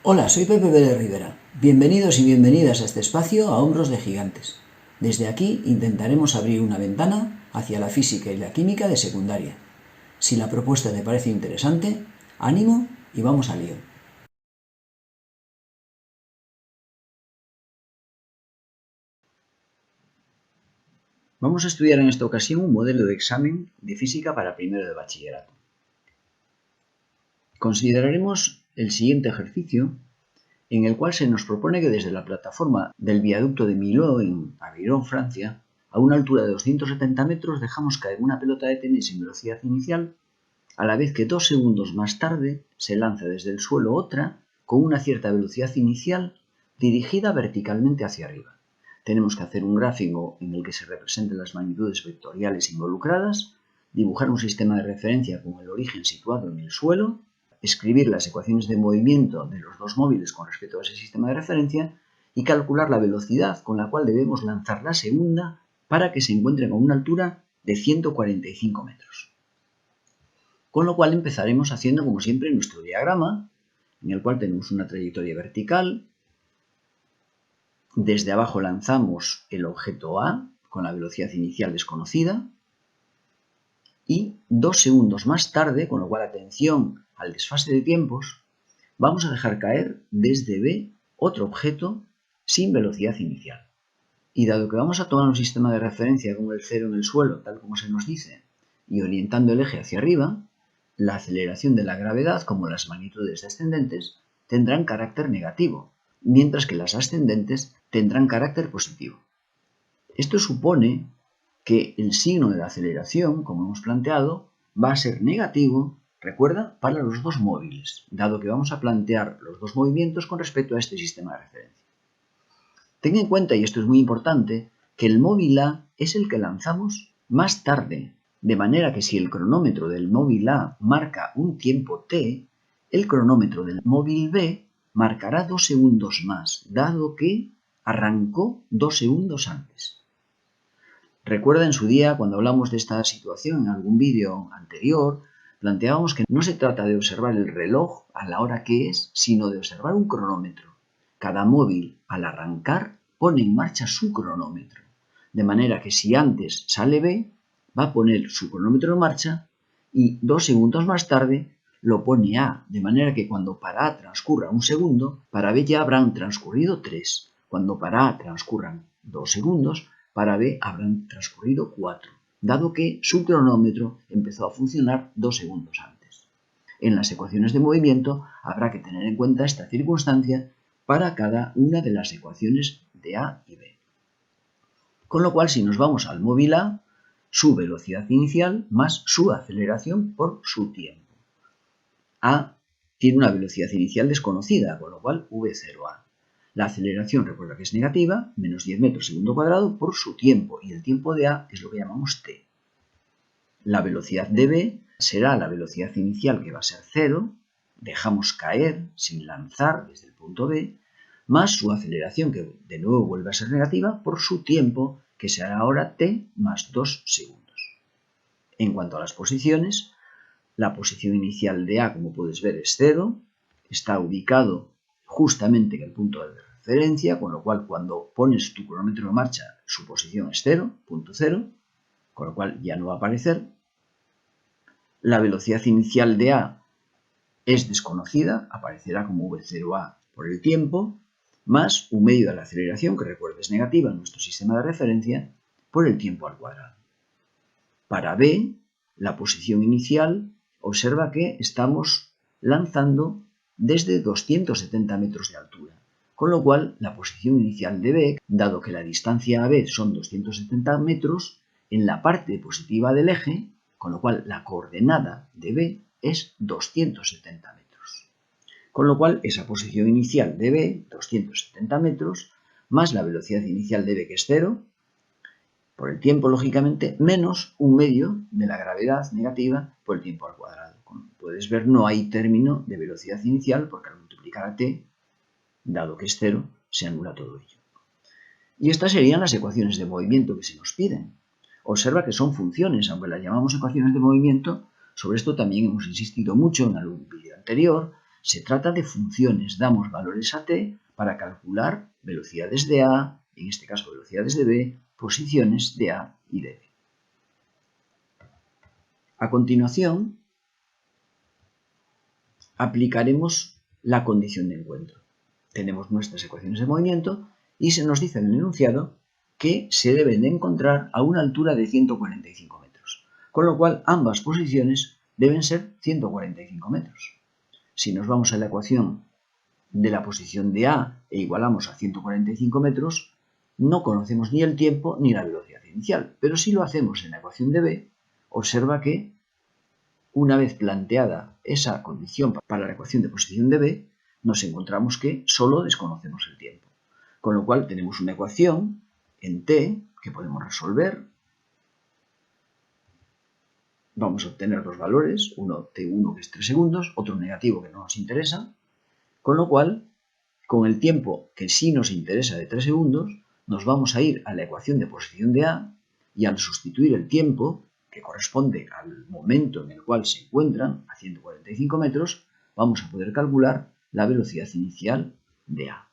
Hola, soy Pepe Pérez Rivera. Bienvenidos y bienvenidas a este espacio a Hombros de Gigantes. Desde aquí intentaremos abrir una ventana hacia la física y la química de secundaria. Si la propuesta te parece interesante, ánimo y vamos al lío. Vamos a estudiar en esta ocasión un modelo de examen de física para primero de bachillerato. Consideraremos el siguiente ejercicio, en el cual se nos propone que desde la plataforma del viaducto de Millau en Aveyron, Francia, a una altura de 270 metros dejamos caer una pelota de tenis en velocidad inicial, a la vez que 2 segundos más tarde se lanza desde el suelo otra con una cierta velocidad inicial dirigida verticalmente hacia arriba. Tenemos que hacer un gráfico en el que se representen las magnitudes vectoriales involucradas, dibujar un sistema de referencia con el origen situado en el suelo, escribir las ecuaciones de movimiento de los dos móviles con respecto a ese sistema de referencia y calcular la velocidad con la cual debemos lanzar la segunda para que se encuentren a una altura de 145 metros. Con lo cual empezaremos haciendo, como siempre, nuestro diagrama, en el cual tenemos una trayectoria vertical. Desde abajo lanzamos el objeto A con la velocidad inicial desconocida y 2 segundos más tarde, con lo cual atención al desfase de tiempos, vamos a dejar caer desde B otro objeto sin velocidad inicial. Y dado que vamos a tomar un sistema de referencia con el cero en el suelo, tal como se nos dice, y orientando el eje hacia arriba, la aceleración de la gravedad, como las magnitudes descendentes, tendrán carácter negativo, mientras que las ascendentes tendrán carácter positivo. Esto supone que el signo de la aceleración, como hemos planteado, va a ser negativo, recuerda, para los dos móviles, dado que vamos a plantear los dos movimientos con respecto a este sistema de referencia. Ten en cuenta, y esto es muy importante, que el móvil A es el que lanzamos más tarde, de manera que si el cronómetro del móvil A marca un tiempo t, el cronómetro del móvil B marcará 2 segundos más, dado que arrancó 2 segundos antes. Recuerda en su día, cuando hablamos de esta situación en algún vídeo anterior, planteábamos que no se trata de observar el reloj a la hora que es, sino de observar un cronómetro. Cada móvil, al arrancar, pone en marcha su cronómetro. De manera que si antes sale B, va a poner su cronómetro en marcha y 2 segundos más tarde lo pone A. De manera que cuando para A transcurra un segundo, para B ya habrán transcurrido 3. Cuando para A transcurran 2 segundos, para B habrán transcurrido 4, dado que su cronómetro empezó a funcionar 2 segundos antes. En las ecuaciones de movimiento habrá que tener en cuenta esta circunstancia para cada una de las ecuaciones de A y B. Con lo cual, si nos vamos al móvil A, su velocidad inicial más su aceleración por su tiempo. A tiene una velocidad inicial desconocida, con lo cual V0A. La aceleración, recuerda que es negativa, menos 10 metros segundo cuadrado por su tiempo, y el tiempo de A es lo que llamamos t. La velocidad de B será la velocidad inicial, que va a ser 0, dejamos caer sin lanzar desde el punto B, más su aceleración, que de nuevo vuelve a ser negativa, por su tiempo, que será ahora t más 2 segundos. En cuanto a las posiciones, la posición inicial de A, como puedes ver, es 0, está ubicado justamente en el punto de referencia, con lo cual cuando pones tu cronómetro en marcha, su posición es 0, punto 0, con lo cual ya no va a aparecer. La velocidad inicial de A es desconocida, aparecerá como V0A por el tiempo, más un medio de la aceleración, que recuerda es negativa en nuestro sistema de referencia, por el tiempo al cuadrado. Para B, la posición inicial, observa que estamos lanzando desde 270 metros de altura, con lo cual la posición inicial de B, dado que la distancia a B son 270 metros, en la parte positiva del eje, con lo cual la coordenada de B es 270 metros. Con lo cual esa posición inicial de B, 270 metros, más la velocidad inicial de B, que es 0, por el tiempo, lógicamente, menos un medio de la gravedad negativa por el tiempo al cuadrado. Como puedes ver, no hay término de velocidad inicial porque al multiplicar a t, dado que es 0, se anula todo ello. Y estas serían las ecuaciones de movimiento que se nos piden. Observa que son funciones, aunque las llamamos ecuaciones de movimiento. Sobre esto también hemos insistido mucho en algún vídeo anterior, Se trata de funciones, damos valores a t para calcular velocidades de a, en este caso velocidades de b, posiciones de a y de b. A continuación, aplicaremos la condición de encuentro. Tenemos nuestras ecuaciones de movimiento y se nos dice en el enunciado que se deben de encontrar a una altura de 145 metros, con lo cual ambas posiciones deben ser 145 metros. Si nos vamos a la ecuación de la posición de A e igualamos a 145 metros, no conocemos ni el tiempo ni la velocidad inicial, pero si lo hacemos en la ecuación de B, observa que una vez planteada esa condición para la ecuación de posición de B, nos encontramos que solo desconocemos el tiempo. Con lo cual tenemos una ecuación en t que podemos resolver. Vamos a obtener dos valores, uno t1 que es 3 segundos, otro negativo que no nos interesa. Con lo cual, con el tiempo que sí nos interesa de 3 segundos, nos vamos a ir a la ecuación de posición de A y al sustituir el tiempo, que corresponde al momento en el cual se encuentran a 145 metros, vamos a poder calcular la velocidad inicial de A.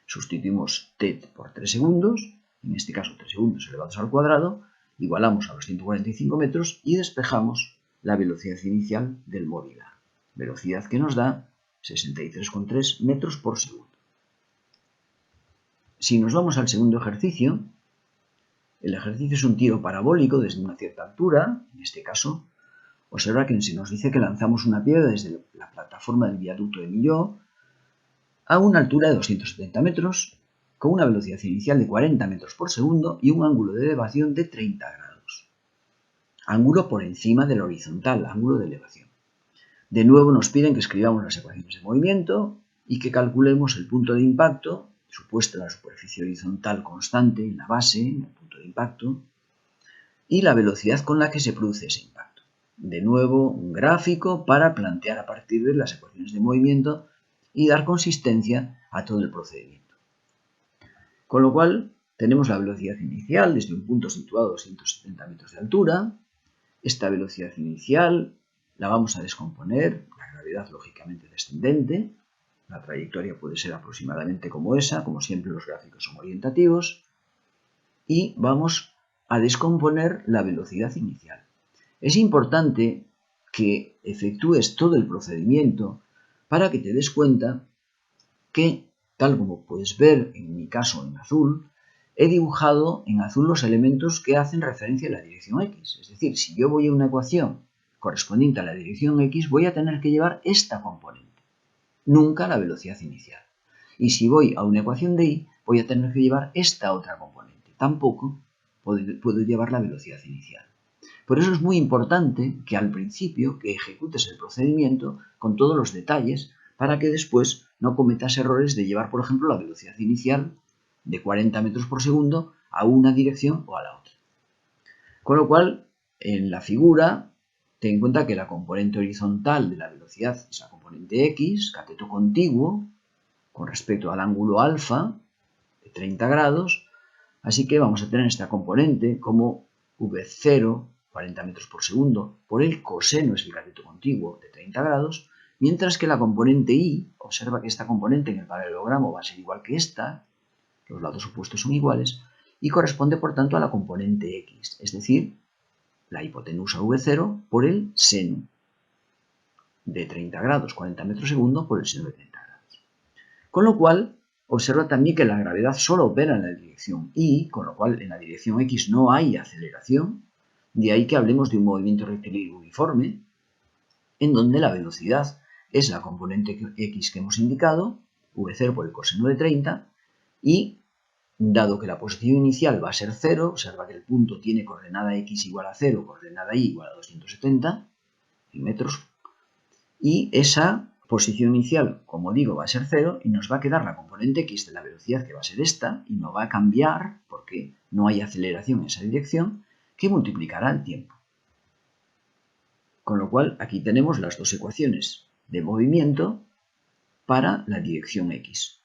Sustituimos t por 3 segundos, en este caso 3 segundos elevados al cuadrado, igualamos a los 145 metros y despejamos la velocidad inicial del móvil A. Velocidad que nos da 63,3 metros por segundo. Si nos vamos al segundo ejercicio, el ejercicio es un tiro parabólico desde una cierta altura, en este caso, observa que se nos dice que lanzamos una piedra desde la plataforma del viaducto de Millau a una altura de 270 metros, con una velocidad inicial de 40 metros por segundo y un ángulo de elevación de 30 grados. Ángulo por encima del horizontal, ángulo de elevación. De nuevo nos piden que escribamos las ecuaciones de movimiento y que calculemos el punto de impacto, supuesto en la superficie horizontal constante, en la base, en el punto de impacto, y la velocidad con la que se produce ese impacto. De nuevo, un gráfico para plantear a partir de las ecuaciones de movimiento y dar consistencia a todo el procedimiento. Con lo cual, tenemos la velocidad inicial desde un punto situado a 270 metros de altura. Esta velocidad inicial la vamos a descomponer, la gravedad lógicamente descendente, la trayectoria puede ser aproximadamente como esa, como siempre los gráficos son orientativos, y vamos a descomponer la velocidad inicial. Es importante que efectúes todo el procedimiento para que te des cuenta que, tal como puedes ver en mi caso en azul, he dibujado en azul los elementos que hacen referencia a la dirección X. Es decir, si yo voy a una ecuación correspondiente a la dirección X, voy a tener que llevar esta componente, nunca la velocidad inicial. Y si voy a una ecuación de Y, voy a tener que llevar esta otra componente. Tampoco puedo llevar la velocidad inicial. Por eso es muy importante que al principio que ejecutes el procedimiento con todos los detalles para que después no cometas errores de llevar, por ejemplo, la velocidad inicial de 40 metros por segundo a una dirección o a la otra. Con lo cual, en la figura, ten en cuenta que la componente horizontal de la velocidad es la componente X, cateto contiguo, con respecto al ángulo alfa de 30 grados, así que vamos a tener esta componente como V0, 40 metros por segundo, por el coseno es el cateto contiguo de 30 grados, mientras que la componente Y, observa que esta componente en el paralelogramo va a ser igual que esta, los lados opuestos son iguales, y corresponde por tanto a la componente X, es decir, la hipotenusa V0 por el seno de 30 grados, 40 metros por segundo por el seno de 30 grados. Con lo cual, observa también que la gravedad solo opera en la dirección Y, con lo cual en la dirección X no hay aceleración, de ahí que hablemos de un movimiento rectilíneo uniforme, en donde la velocidad es la componente X que hemos indicado, V0 por el coseno de 30, y dado que la posición inicial va a ser 0, observa que el punto tiene coordenada X igual a 0, coordenada Y igual a 270 metros, y esa posición inicial, como digo, va a ser 0 y nos va a quedar la componente X de la velocidad que va a ser esta y no va a cambiar porque no hay aceleración en esa dirección, que multiplicará el tiempo. Con lo cual aquí tenemos las dos ecuaciones de movimiento para la dirección X.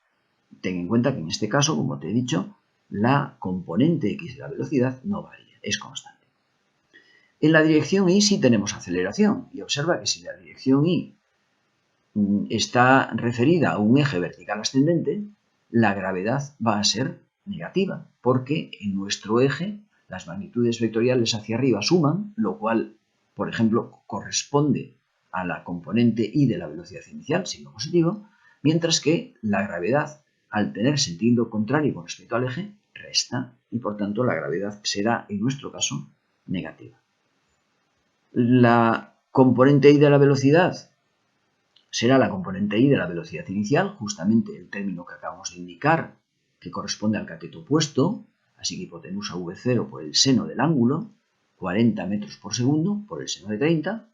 Ten en cuenta que en este caso, como te he dicho, la componente X de la velocidad no varía, es constante. En la dirección Y sí tenemos aceleración y observa que si la dirección Y está referida a un eje vertical ascendente, la gravedad va a ser negativa, porque en nuestro eje las magnitudes vectoriales hacia arriba suman, lo cual, por ejemplo, corresponde a la componente I de la velocidad inicial, signo positivo, mientras que la gravedad, al tener sentido contrario con respecto al eje, resta, y por tanto la gravedad será, en nuestro caso, negativa. La componente I de la velocidad será la componente I de la velocidad inicial, justamente el término que acabamos de indicar, que corresponde al cateto opuesto, así que hipotenusa V0 por el seno del ángulo, 40 metros por segundo por el seno de 30,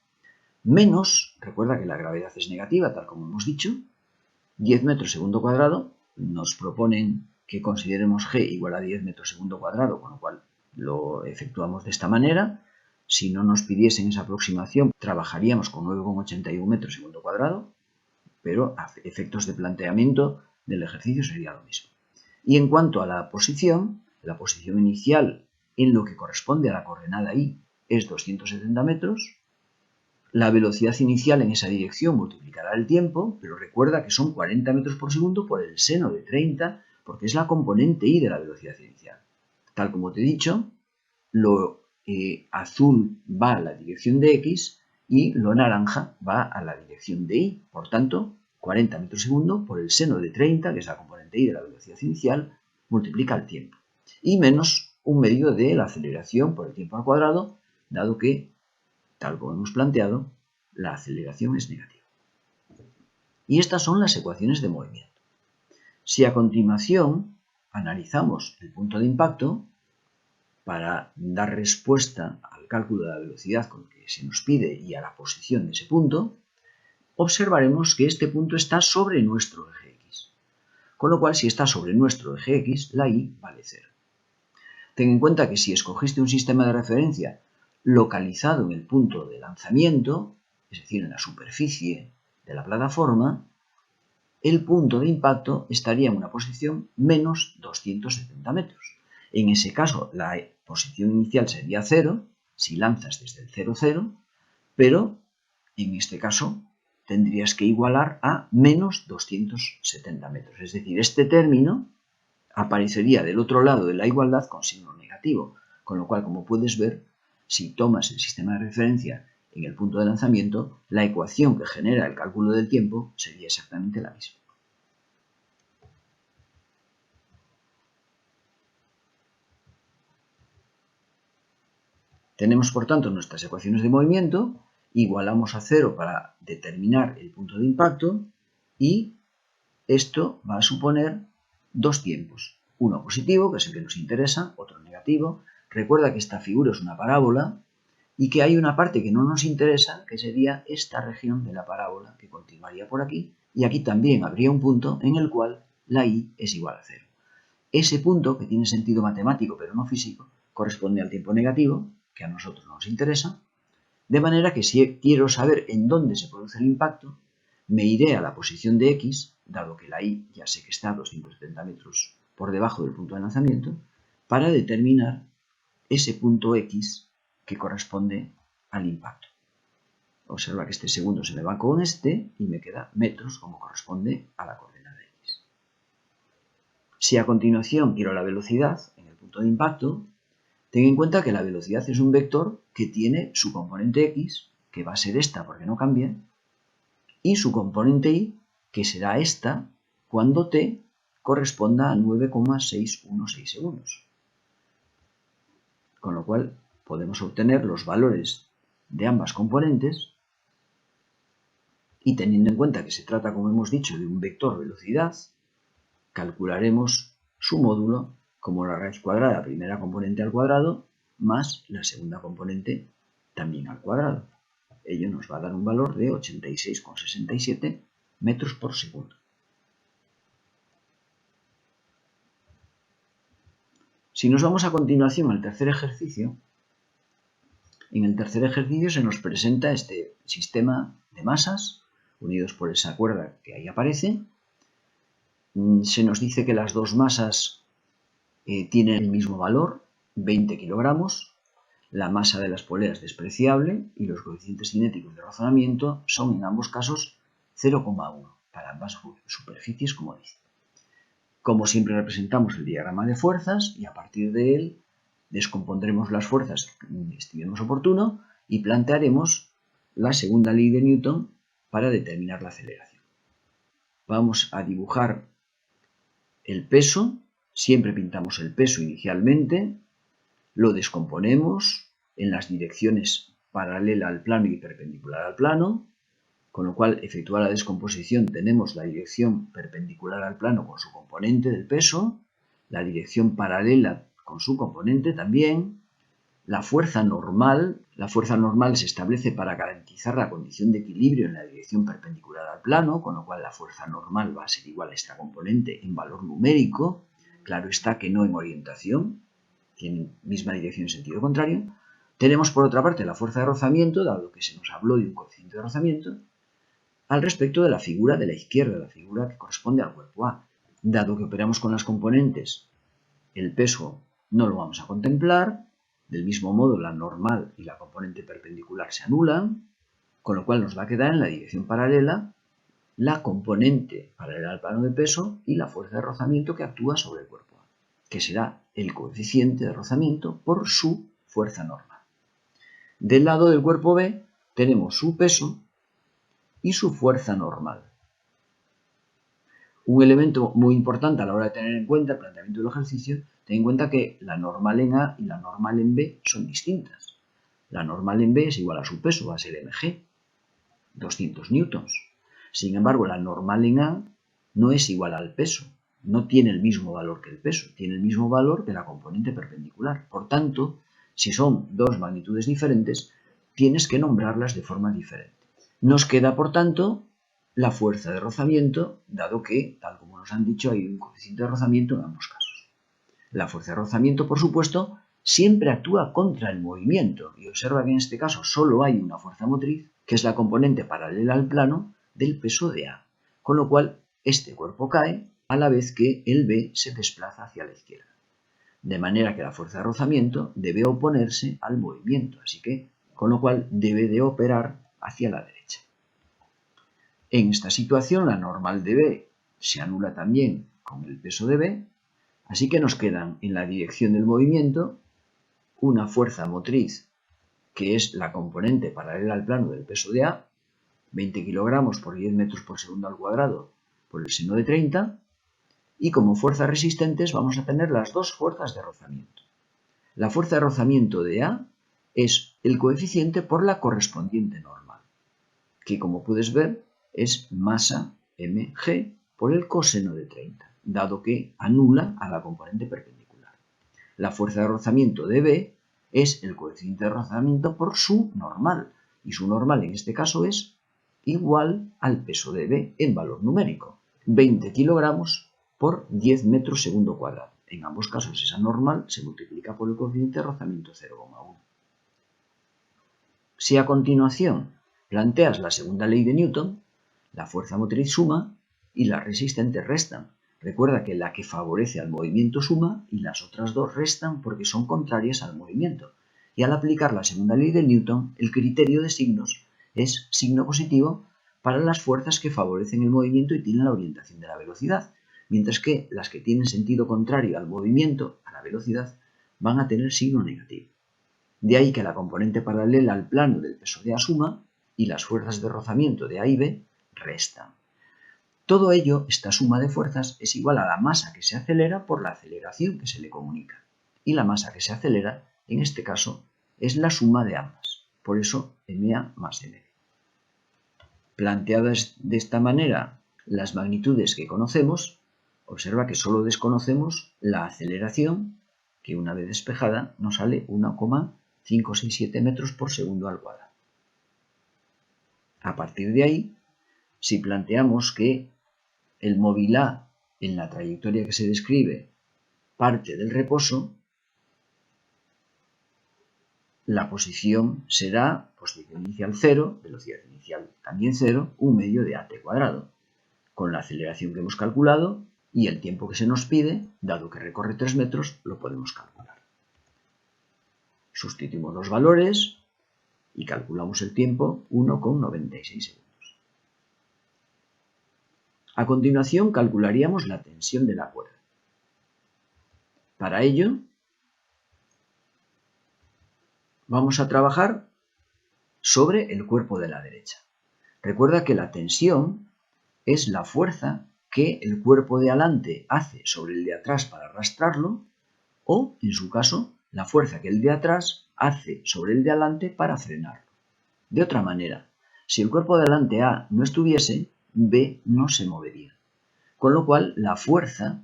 menos, recuerda que la gravedad es negativa, tal como hemos dicho, 10 metros segundo cuadrado, nos proponen que consideremos G igual a 10 metros segundo cuadrado, con lo cual lo efectuamos de esta manera. Si no nos pidiesen esa aproximación, trabajaríamos con 9,81 metros segundo cuadrado, pero a efectos de planteamiento del ejercicio sería lo mismo. Y en cuanto a la posición inicial en lo que corresponde a la coordenada I es 270 metros, la velocidad inicial en esa dirección multiplicará el tiempo, pero recuerda que son 40 metros por segundo por el seno de 30, porque es la componente I de la velocidad inicial. Tal como te he dicho, lo azul va a la dirección de X y lo naranja va a la dirección de Y. Por tanto, 40 metros segundo por el seno de 30, que es la componente Y de la velocidad inicial, multiplica el tiempo. Y menos un medio de la aceleración por el tiempo al cuadrado, dado que, tal como hemos planteado, la aceleración es negativa. Y estas son las ecuaciones de movimiento. Si a continuación analizamos el punto de impacto, para dar respuesta al cálculo de la velocidad con que se nos pide y a la posición de ese punto, observaremos que este punto está sobre nuestro eje X. Con lo cual, si está sobre nuestro eje X, la Y vale 0. Ten en cuenta que si escogiste un sistema de referencia localizado en el punto de lanzamiento, es decir, en la superficie de la plataforma, el punto de impacto estaría en una posición menos 270 metros. En ese caso, la posición inicial sería 0, si lanzas desde el 0, 0, pero en este caso tendrías que igualar a menos 270 metros. Es decir, este término aparecería del otro lado de la igualdad con signo negativo, con lo cual, como puedes ver, si tomas el sistema de referencia en el punto de lanzamiento, la ecuación que genera el cálculo del tiempo sería exactamente la misma. Tenemos, por tanto, nuestras ecuaciones de movimiento, igualamos a 0 para determinar el punto de impacto y esto va a suponer dos tiempos. Uno positivo, que es el que nos interesa, otro negativo. Recuerda que esta figura es una parábola y que hay una parte que no nos interesa, que sería esta región de la parábola, que continuaría por aquí, y aquí también habría un punto en el cual la Y es igual a 0. Ese punto, que tiene sentido matemático pero no físico, corresponde al tiempo negativo, que a nosotros no nos interesa, de manera que si quiero saber en dónde se produce el impacto, me iré a la posición de X, dado que la Y ya sé que está a 270 metros por debajo del punto de lanzamiento, para determinar ese punto X que corresponde al impacto. Observa que este segundo se me va con este y me queda metros como corresponde a la coordenada X. Si a continuación quiero la velocidad en el punto de impacto, ten en cuenta que la velocidad es un vector que tiene su componente X, que va a ser esta porque no cambia, y su componente Y, que será esta cuando t corresponda a 9,616 segundos. Con lo cual podemos obtener los valores de ambas componentes y teniendo en cuenta que se trata, como hemos dicho, de un vector velocidad, calcularemos su módulo como la raíz cuadrada, primera componente al cuadrado, más la segunda componente también al cuadrado. Ello nos va a dar un valor de 86,67 metros por segundo. Si nos vamos a continuación al tercer ejercicio, en el tercer ejercicio se nos presenta este sistema de masas unidos por esa cuerda que ahí aparece. Se nos dice que las dos masas tienen el mismo valor, 20 kilogramos. La masa de las poleas despreciable y los coeficientes cinéticos de razonamiento son en ambos casos 0,1 para ambas superficies, como dice. Como siempre representamos el diagrama de fuerzas y a partir de él descompondremos las fuerzas que estimemos oportuno y plantearemos la segunda ley de Newton para determinar la aceleración. Vamos a dibujar el peso, siempre pintamos el peso inicialmente, lo descomponemos en las direcciones paralela al plano y perpendicular al plano, con lo cual, efectuada la descomposición, tenemos la dirección perpendicular al plano con su componente del peso, la dirección paralela con su componente también, la fuerza normal se establece para garantizar la condición de equilibrio en la dirección perpendicular al plano, con lo cual la fuerza normal va a ser igual a esta componente en valor numérico, claro está que no en orientación, tienen misma dirección en sentido contrario. Tenemos por otra parte la fuerza de rozamiento, dado que se nos habló de un coeficiente de rozamiento, al respecto de la figura de la izquierda, la figura que corresponde al cuerpo A. Dado que operamos con las componentes, el peso no lo vamos a contemplar, del mismo modo la normal y la componente perpendicular se anulan, con lo cual nos va a quedar en la dirección paralela la componente paralela al plano de peso y la fuerza de rozamiento que actúa sobre el cuerpo A, que será el coeficiente de rozamiento por su fuerza normal. Del lado del cuerpo B tenemos su peso y su fuerza normal. Un elemento muy importante a la hora de tener en cuenta el planteamiento del ejercicio, ten en cuenta que la normal en A y la normal en B son distintas. La normal en B es igual a su peso, va a ser mg, 200 newtons. Sin embargo, la normal en A no es igual al peso, no tiene el mismo valor que el peso, tiene el mismo valor que la componente perpendicular. Por tanto, si son dos magnitudes diferentes, tienes que nombrarlas de forma diferente. Nos queda, por tanto, la fuerza de rozamiento, dado que, tal como nos han dicho, hay un coeficiente de rozamiento en ambos casos. La fuerza de rozamiento, por supuesto, siempre actúa contra el movimiento, y observa que en este caso solo hay una fuerza motriz, que es la componente paralela al plano del peso de A, con lo cual este cuerpo cae a la vez que el B se desplaza hacia la izquierda. De manera que la fuerza de rozamiento debe oponerse al movimiento, así que, con lo cual, debe de operar hacia la derecha. En esta situación, la normal de B se anula también con el peso de B, así que nos quedan en la dirección del movimiento una fuerza motriz que es la componente paralela al plano del peso de A, 20 kilogramos por 10 metros por segundo al cuadrado por el seno de 30, y como fuerzas resistentes vamos a tener las dos fuerzas de rozamiento. La fuerza de rozamiento de A es el coeficiente por la correspondiente normal, que como puedes ver es masa mg por el coseno de 30, dado que anula a la componente perpendicular. La fuerza de rozamiento de B es el coeficiente de rozamiento por su normal, y su normal en este caso es igual al peso de B en valor numérico, 20 kilogramos por 10 metros segundo cuadrado. En ambos casos esa normal se multiplica por el coeficiente de rozamiento 0,1. Si a continuación planteas la segunda ley de Newton, la fuerza motriz suma y las resistentes restan. Recuerda que la que favorece al movimiento suma y las otras dos restan porque son contrarias al movimiento. Y al aplicar la segunda ley de Newton, el criterio de signos es signo positivo para las fuerzas que favorecen el movimiento y tienen la orientación de la velocidad, mientras que las que tienen sentido contrario al movimiento, a la velocidad, van a tener signo negativo. De ahí que la componente paralela al plano del peso de A suma y las fuerzas de rozamiento de A y B restan. Todo ello, esta suma de fuerzas, es igual a la masa que se acelera por la aceleración que se le comunica. Y la masa que se acelera, en este caso, es la suma de ambas. Por eso, ma más mb. Planteadas de esta manera las magnitudes que conocemos, observa que solo desconocemos la aceleración, que una vez despejada nos sale 1,567 metros por segundo al cuadrado. A partir de ahí, si planteamos que el móvil A en la trayectoria que se describe parte del reposo, la posición será posición inicial 0, velocidad inicial también 0, 1 medio de at cuadrado, con la aceleración que hemos calculado y el tiempo que se nos pide, dado que recorre 3 metros, lo podemos calcular. Sustituimos los valores y calculamos el tiempo 1,96 segundos. A continuación calcularíamos la tensión de la cuerda. Para ello, vamos a trabajar sobre el cuerpo de la derecha. Recuerda que la tensión es la fuerza que el cuerpo de adelante hace sobre el de atrás para arrastrarlo, o, en su caso, la fuerza que el de atrás hace sobre el de adelante para frenarlo. De otra manera, si el cuerpo de adelante A no estuviese, B no se movería. Con lo cual, la fuerza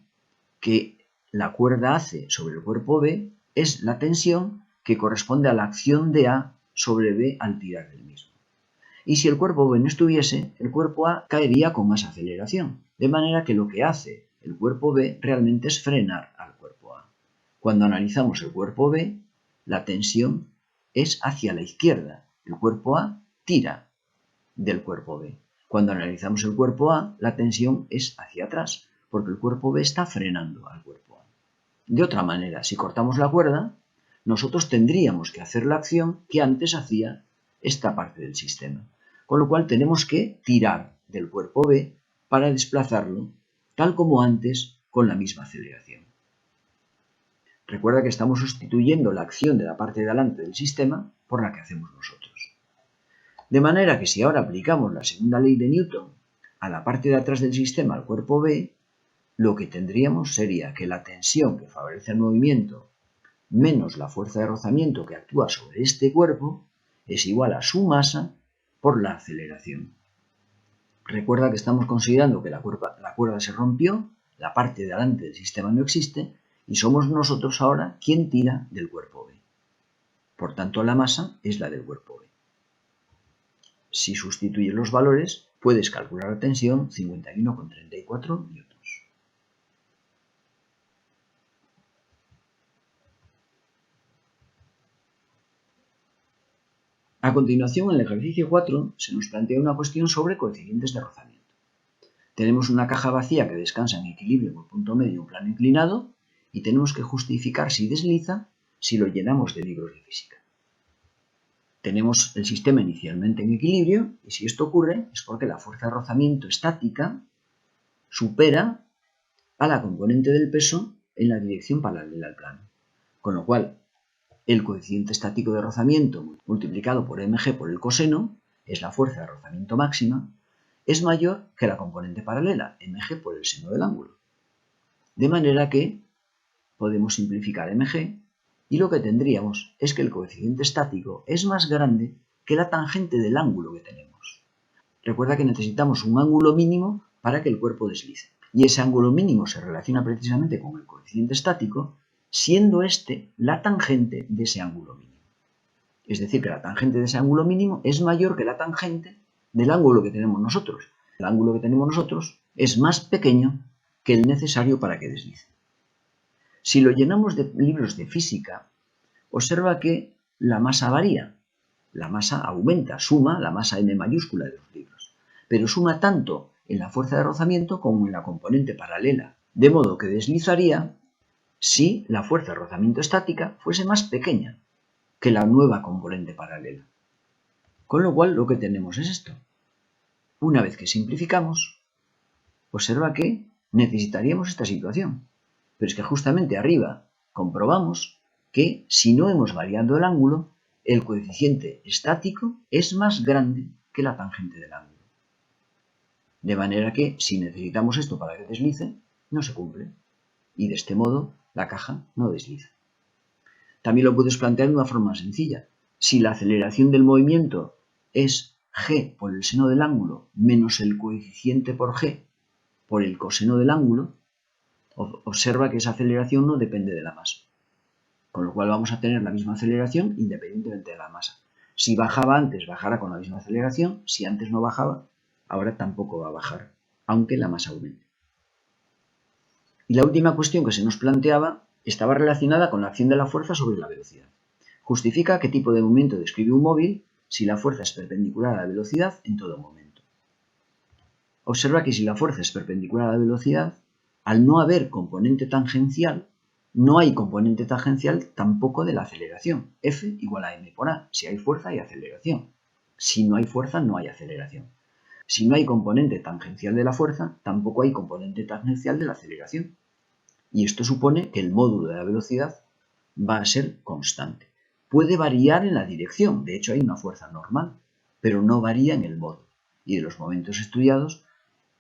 que la cuerda hace sobre el cuerpo B es la tensión que corresponde a la acción de A sobre B al tirar del mismo. Y si el cuerpo B no estuviese, el cuerpo A caería con más aceleración, de manera que lo que hace el cuerpo B realmente es frenar al cuerpo A. Cuando analizamos el cuerpo B, la tensión es hacia la izquierda. El cuerpo A tira del cuerpo B. Cuando analizamos el cuerpo A, la tensión es hacia atrás, porque el cuerpo B está frenando al cuerpo A. De otra manera, si cortamos la cuerda, nosotros tendríamos que hacer la acción que antes hacía esta parte del sistema. Con lo cual tenemos que tirar del cuerpo B para desplazarlo, tal como antes, con la misma aceleración. Recuerda que estamos sustituyendo la acción de la parte de delante del sistema por la que hacemos nosotros. De manera que si ahora aplicamos la segunda ley de Newton a la parte de atrás del sistema, al cuerpo B, lo que tendríamos sería que la tensión que favorece el movimiento menos la fuerza de rozamiento que actúa sobre este cuerpo es igual a su masa por la aceleración. Recuerda que estamos considerando que la cuerda se rompió, la parte de delante del sistema no existe y somos nosotros ahora quien tira del cuerpo B. Por tanto, la masa es la del cuerpo B. Si sustituyes los valores, puedes calcular la tensión 51,34 newtons. A continuación, en el ejercicio 4, se nos plantea una cuestión sobre coeficientes de rozamiento. Tenemos una caja vacía que descansa en equilibrio por punto medio en un plano inclinado y tenemos que justificar si desliza si lo llenamos de libros de física. Tenemos el sistema inicialmente en equilibrio y si esto ocurre es porque la fuerza de rozamiento estática supera a la componente del peso en la dirección paralela al plano. Con lo cual, el coeficiente estático de rozamiento multiplicado por mg por el coseno, es la fuerza de rozamiento máxima, es mayor que la componente paralela, mg por el seno del ángulo. De manera que podemos simplificar mg y lo que tendríamos es que el coeficiente estático es más grande que la tangente del ángulo que tenemos. Recuerda que necesitamos un ángulo mínimo para que el cuerpo deslice. Y ese ángulo mínimo se relaciona precisamente con el coeficiente estático, siendo este la tangente de ese ángulo mínimo. Es decir, que la tangente de ese ángulo mínimo es mayor que la tangente del ángulo que tenemos nosotros. El ángulo que tenemos nosotros es más pequeño que el necesario para que deslice. Si lo llenamos de libros de física, observa que la masa varía. La masa aumenta, suma la masa n mayúscula de los libros, pero suma tanto en la fuerza de rozamiento como en la componente paralela, de modo que deslizaría si la fuerza de rozamiento estática fuese más pequeña que la nueva componente paralela. Con lo cual lo que tenemos es esto. Una vez que simplificamos, observa que necesitaríamos esta situación. Pero es que justamente arriba comprobamos que si no hemos variado el ángulo, el coeficiente estático es más grande que la tangente del ángulo. De manera que si necesitamos esto para que deslice, no se cumple. Y de este modo la caja no desliza. También lo puedes plantear de una forma sencilla. Si la aceleración del movimiento es g por el seno del ángulo menos el coeficiente por g por el coseno del ángulo, observa que esa aceleración no depende de la masa. Con lo cual vamos a tener la misma aceleración independientemente de la masa. Si bajaba antes, bajará con la misma aceleración. Si antes no bajaba, ahora tampoco va a bajar, aunque la masa aumente. Y la última cuestión que se nos planteaba estaba relacionada con la acción de la fuerza sobre la velocidad. Justifica qué tipo de movimiento describe un móvil si la fuerza es perpendicular a la velocidad en todo momento. Observa que si la fuerza es perpendicular a la velocidad, al no haber componente tangencial, no hay componente tangencial tampoco de la aceleración. F igual a m por a. Si hay fuerza, hay aceleración. Si no hay fuerza, no hay aceleración. Si no hay componente tangencial de la fuerza, tampoco hay componente tangencial de la aceleración. Y esto supone que el módulo de la velocidad va a ser constante. Puede variar en la dirección, de hecho hay una fuerza normal, pero no varía en el módulo. Y de los momentos estudiados,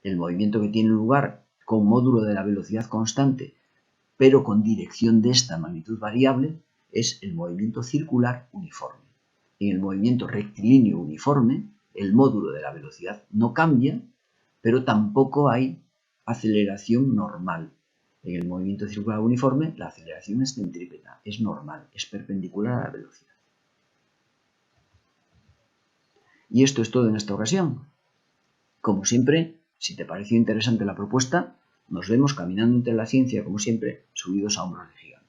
el movimiento que tiene lugar con módulo de la velocidad constante, pero con dirección de esta magnitud variable, es el movimiento circular uniforme. En el movimiento rectilíneo uniforme, el módulo de la velocidad no cambia, pero tampoco hay aceleración normal. En el movimiento circular uniforme, la aceleración es centrípeta, es normal, es perpendicular a la velocidad. Y esto es todo en esta ocasión. Como siempre, si te pareció interesante la propuesta, nos vemos caminando entre la ciencia, como siempre, subidos a hombros de gigante.